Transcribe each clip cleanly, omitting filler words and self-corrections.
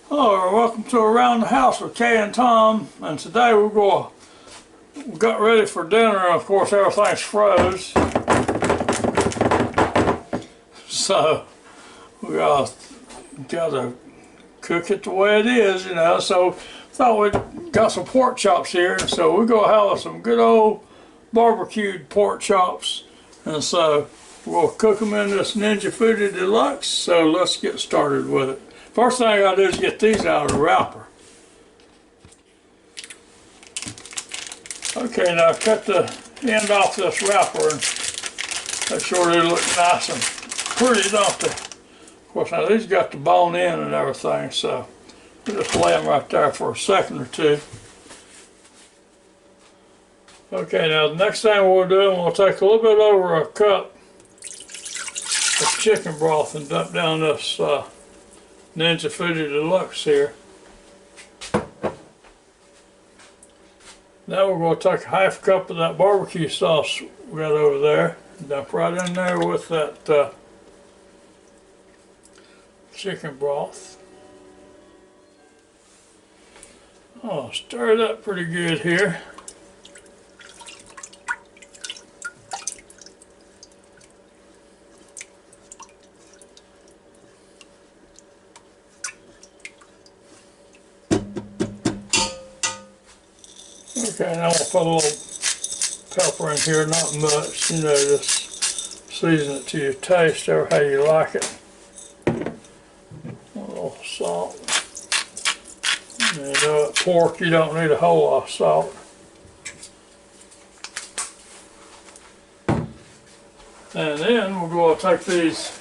Hello, welcome to Around the House with Kay and Tom, and today we got ready for dinner, and of course everything's froze. So we gotta cook it the way it is, you know. So thought we got some pork chops here, so we're gonna have some good old barbecued pork chops, and so we'll cook them in this Ninja FOODi Deluxe. So let's get started with it. First thing I gotta do is get these out of the wrapper. Okay, now cut the end off this wrapper and make sure they look nice and pretty, don't they? Of course, now these got the bone in and everything, so we'll just lay them right there for a second or two. Okay, now the next thing we'll do, we'll take a little bit over a cup of chicken broth and dump down this Ninja FOODi Deluxe here. Now we're going to take a half cup of that barbecue sauce we got over there and dump right in there with that chicken broth. Oh, stir it up pretty good here. Okay, now we'll put a little pepper in here, not much, you know, just season it to your taste or how you like it. A little salt. You know, pork, you don't need a whole lot of salt. And then we're going to take these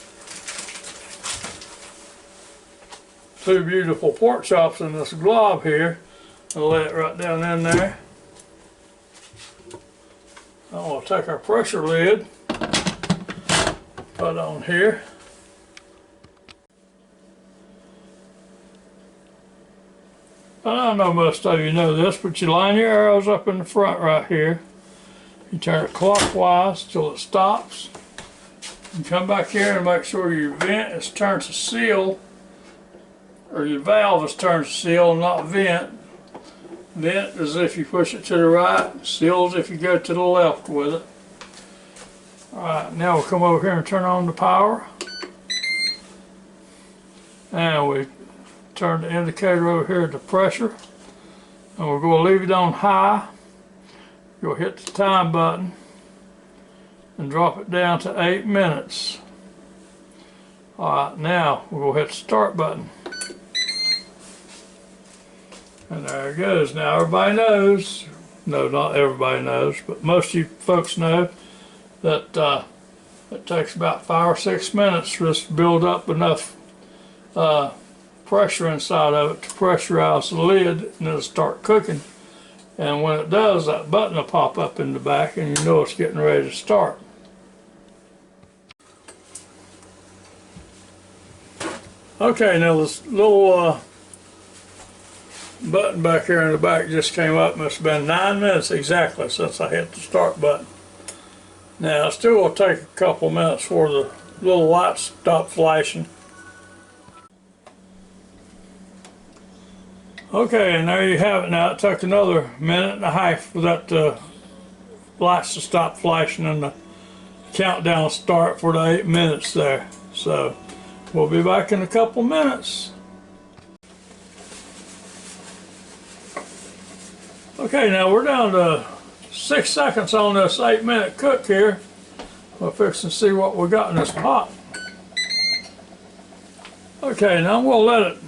two beautiful pork chops in this glob here and lay it right down in there. I'm going to take our pressure lid, put on here. I know most of you know this, but you line your arrows up in the front right here. You turn it clockwise till it stops. You come back here and make sure your vent is turned to seal, or your valve is turned to seal, not vent. Vent is if you push it to the right, seal is if you go to the left with it. Alright, now we'll come over here and turn on the power. And we turn the indicator over here to pressure. And we're going to leave it on high. You'll hit the time button and drop it down to 8 minutes. Alright, now we're going to hit the start button. And there it goes. Now everybody knows, no, not everybody knows, but most of you folks know that it takes about 5 or 6 minutes for this to build up enough pressure inside of it to pressurize the lid, and it'll start cooking. And when it does, that button will pop up in the back and you know it's getting ready to start. Okay, now this little button back here in the back just came up. Must have been 9 minutes exactly since I hit the start button. Now it still will take a couple minutes for the little lights stop flashing. Okay, and there you have it. Now it took another minute and a half for that lights to stop flashing and the countdown start for the 8 minutes there. So we'll be back in a couple minutes. Okay, now we're down to 6 seconds on this 8-minute cook here. We'll fix and see what we got in this pot. Okay, now we'll let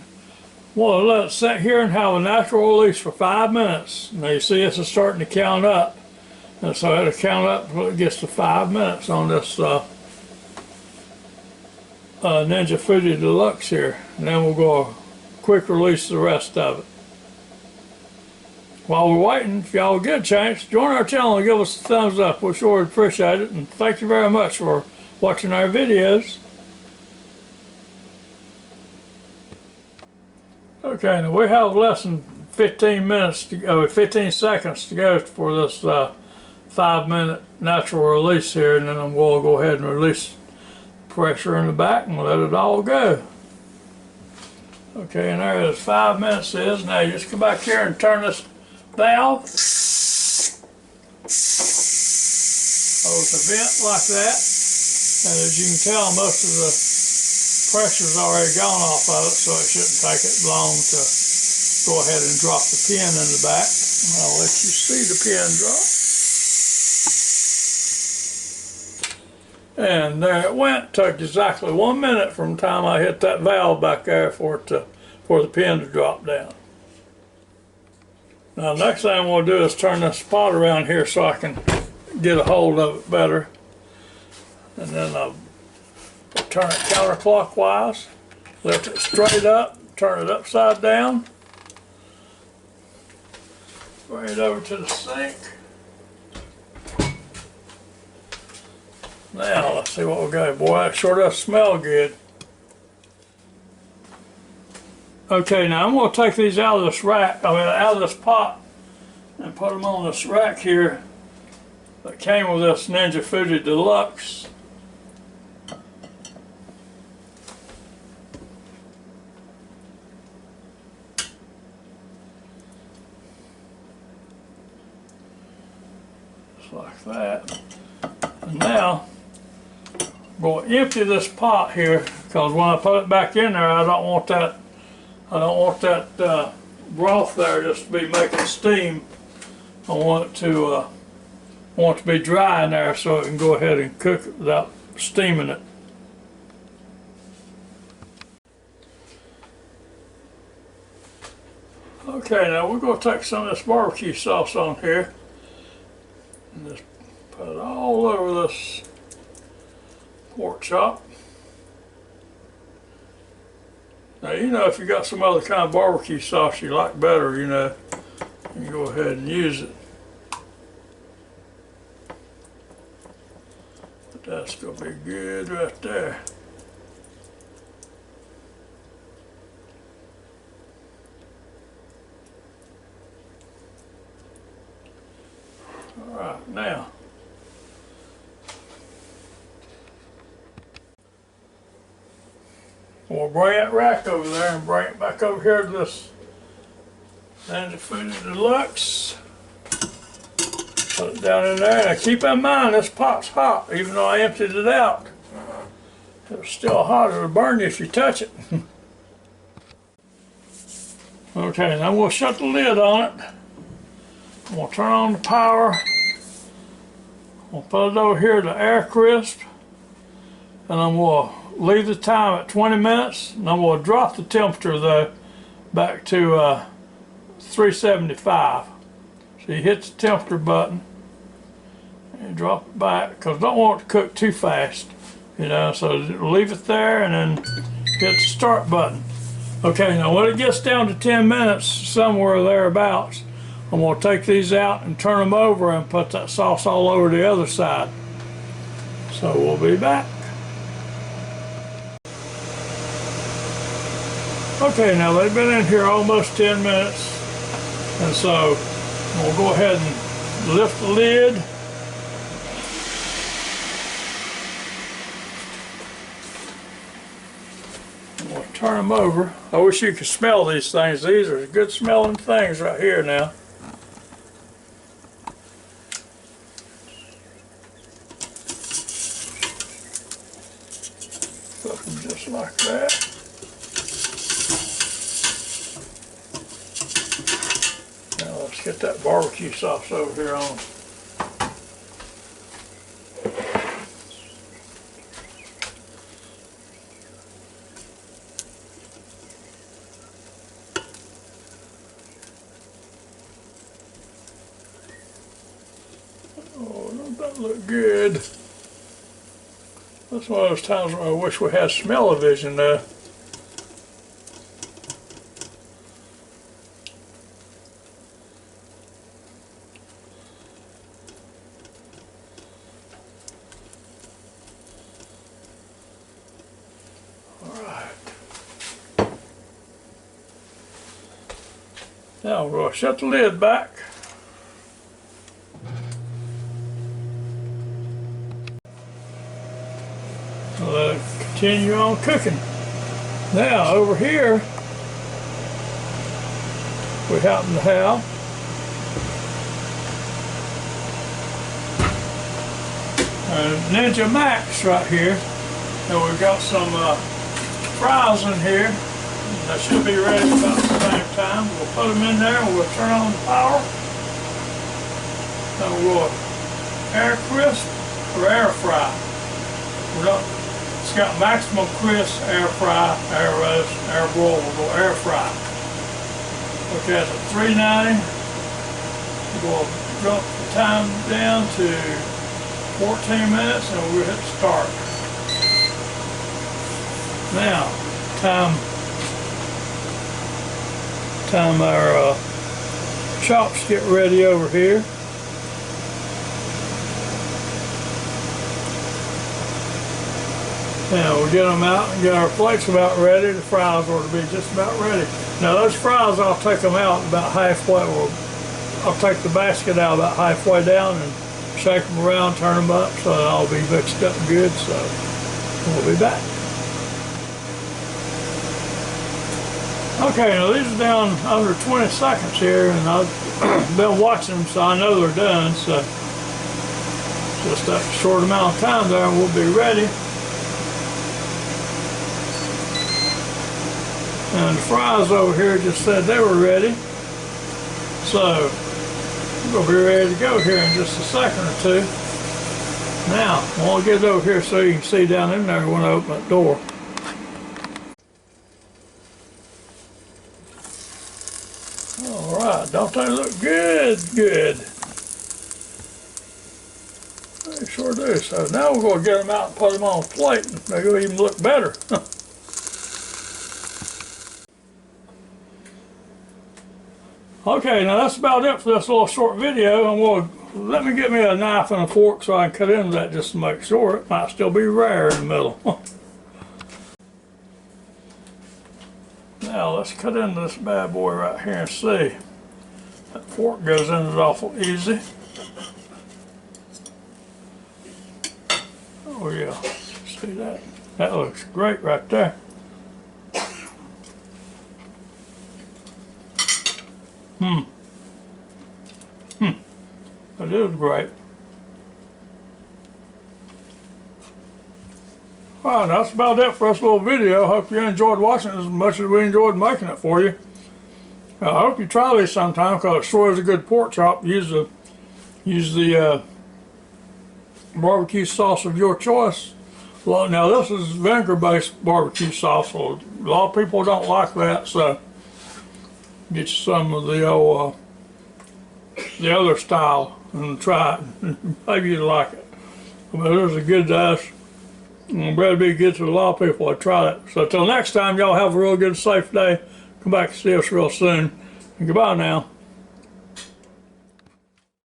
it sit here and have a natural release for 5 minutes. Now you see it's starting to count up. And so it'll count up until it gets to 5 minutes on this Ninja FOODi Deluxe here. And then we'll go quick release the rest of it. While we're waiting, if y'all get a chance, join our channel and give us a thumbs up. We sure would appreciate it. And thank you very much for watching our videos. Okay, now we have less than 15 seconds to go for this 5-minute natural release here, and then we'll go ahead and release pressure in the back and let it all go. Okay, and there it is, 5 minutes is. Now you just come back here and turn this valve. Hold the vent like that. And as you can tell, most of the pressure's already gone off of it, so it shouldn't take it long to go ahead and drop the pin in the back. I'll let you see the pin drop. And there it went. Took exactly 1 minute from the time I hit that valve back there for the pin to drop down. Now the next thing I'm going to do is turn this pot around here so I can get a hold of it better. And then I'll turn it counterclockwise, lift it straight up, turn it upside down, bring it over to the sink. Now let's see what we got. Boy, that sure does smell good. Okay, now I'm going to take these out of this rack, out of this pot, and put them on this rack here that came with this FOODi DELUXE. Just like that. And now I'm going to empty this pot here, because when I put it back in there, I don't want that broth there just to be making steam. I want it to be dry in there so it can go ahead and cook it without steaming it. Okay, now we're going to take some of this barbecue sauce on here and just put it all over this pork chop. Now, you know, if you got some other kind of barbecue sauce you like better, you know, you can go ahead and use it. But that's going to be good right there. All right, now. We'll bring that rack over there and bring it back over here to this FOODi DELUXE. Put it down in there. Now keep in mind this pot's hot, even though I emptied it out. It's still hot, it'll burn you if you touch it. Okay, now we'll shut the lid on it. We'll turn on the power. We'll put it over here to air crisp. And then we'll leave the time at 20 minutes, and then we'll drop the temperature though back to 375. So you hit the temperature button and drop it back, because don't want it to cook too fast, you know, so leave it there and then hit the start button. Okay, now when it gets down to 10 minutes, somewhere thereabouts, I'm going to take these out and turn them over and put that sauce all over the other side. So we'll be back. Okay, now they've been in here almost 10 minutes, and so we'll go ahead and lift the lid. And we'll turn them over. I wish you could smell these things. These are good smelling things right here now. Put them just like that. Get that barbecue sauce over here on. Oh, don't that look good? That's one of those times where I wish we had smell-o-vision there. Now we're going to shut the lid back. Let it continue on cooking. Now over here, we happen to have. Ninja Max right here. And we've got some fries in here. They should be ready about the same time. We'll put them in there and we'll turn on the power. And we'll air crisp or air fry. It's got maximum crisp, air fry, air roast, air broil, or air fry. Okay, it's at 390. We'll drop the time down to 14 minutes and we'll hit start. Now, time our chops get ready over here. Now we'll get them out and get our plates about ready. The fries ought to be just about ready. Now those fries, I'll take them out about halfway. I'll take the basket out about halfway down and shake them around, turn them up so they'll all be mixed up good. So we'll be back. Okay, now these are down under 20 seconds here, and I've been watching them, so I know they're done. So just a short amount of time there, and we'll be ready. And the fries over here just said they were ready. So we'll be ready to go here in just a second or two. Now, I want to get it over here so you can see down in there when I open that door. Alright, don't they look good? Good. They sure do. So now we're going to get them out and put them on a plate, and they'll even look better. Okay, now that's about it for this little short video, and let me get me a knife and a fork so I can cut into that just to make sure. It might still be rare in the middle. Now let's cut into this bad boy right here and see. That fork goes in it awful easy. Oh yeah, see that? That looks great right there. That is great. Alright, that's about it for this little video. Hope you enjoyed watching it as much as we enjoyed making it for you. I hope you try these sometime because it sure is a good pork chop. Use the barbecue sauce of your choice. Now this is vinegar-based barbecue sauce. So a lot of people don't like that, so get you some of the other style and try it. Maybe you'd like it. But it is a good dish. And it'd be good to a lot of people that try it. So till next time, y'all have a real good, safe day. Come back and see us real soon. And goodbye now.